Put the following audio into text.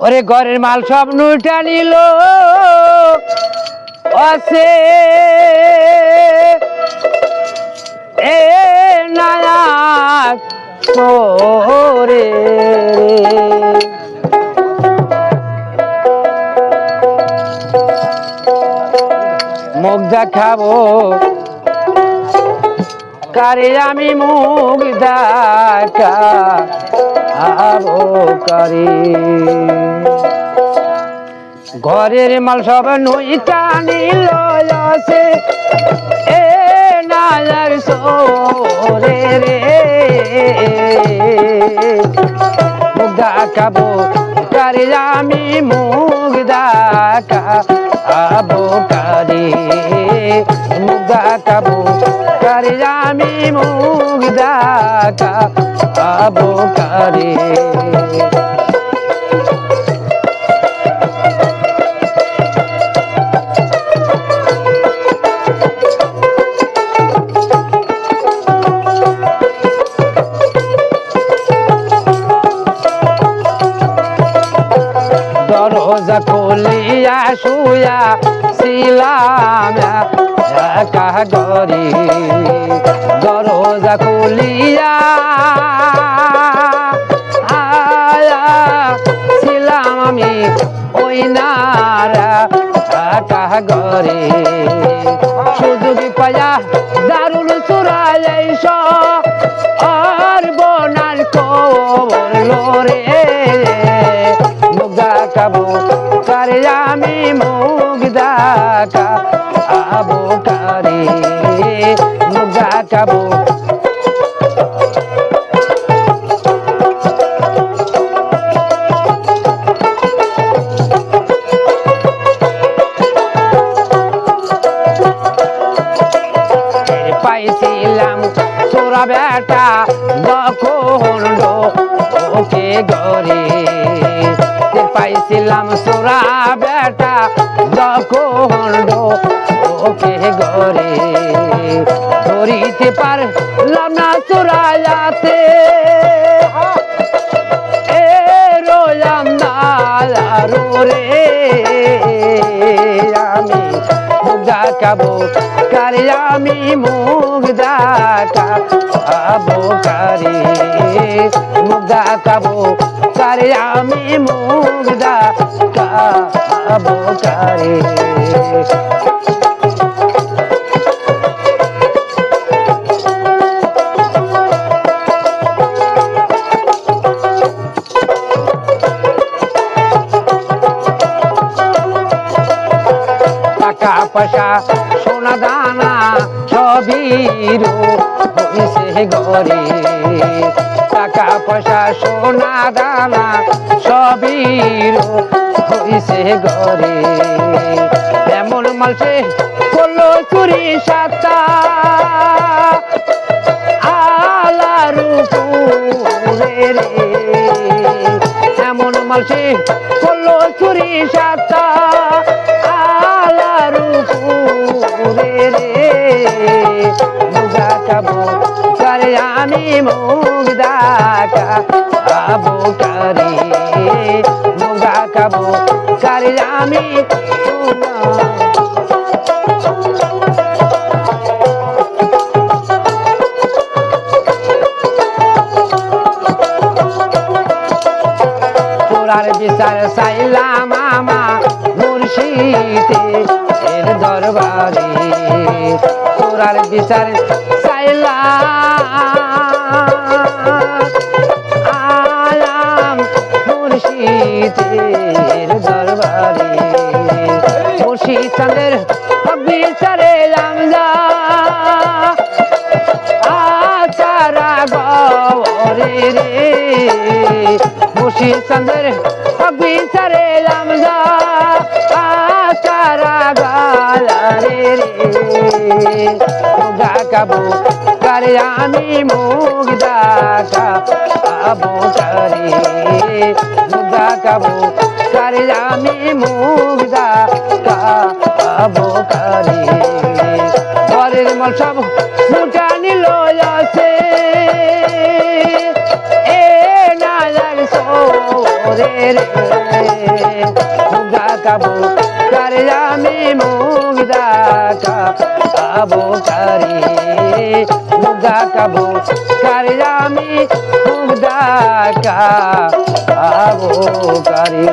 ওরে ঘরের মাল সব নুটা নিল আছে এ নায়াক তোরে মুখ দেখাবো কারে আমি মুখ দেখাবো কারে ঘরের মাল সব নইটা নিল আছে এ নায়ার সোরে রে মুখ দেখাবো কারে আমি মুখ দেখাবো কারে মুখ দেখাবো কারে আমি মুখ দেখাবো কারে দরজা খুলিয়া শুয়া ছিলাম একা ঘরে দরজা খুলিয়া ছিলাম আমি ওই নারা একা ঘরে সুযোগ পায়া দারুণ চুরাই আর বনার কবর রে মুখ দেখাবো কারে আমি মুখ দেখাবো কারে মুখ দেখাবো পাইছিলাম তোরা বেটা যখন ওকে ঘরে পাইছিলাম সোরা বেটা যখন ওকে ঘরে ধরিতে পারলাম না চোরাইয়াতে এ রোয়াম দারু রে আমি মুখ দেখাবো কারে আমি মুখ দেখাবো কারে মুখ দেখাবো কারে আমি মুখ দেখাবো কারে টাকা পয়সা সোনা দানা সবই হইছে ঘরে টাকা পয়সা সোনা দানা সবই হইছে ঘরে এমন মালসে করলো চুরি সাতা আলারু রে এমন মালসে করলো চুরি সাতা আলারু রে মুখ দেখাবো কারে আমি মুখ দেখাবো কারে মুখ দেখাবো কারে আমি তোরার বিচার চাইলাম আমা মুর্শিদের দরবারে তোরার বিচার চাইলাম মুর্শিদের দরবারে মুর্শিদ চাঁদের বিচারে আমজা আচারা গরে রে মুর্শিদ চাঁদের বিচারে আমজা আচারা গালারে রে মুখ দেখাবো কারে আমি মুখ দেখাবো কারে মুখ দেখাবো কারে আমি মুখ দেখাবো কারে ঘরের মাল সব মুটা নিল আছে রে রে মুগদা কাবু কারে আমি মুগদা কাবু কারি মুগদা কাবু কারে আমি মুগদা কাবু কারি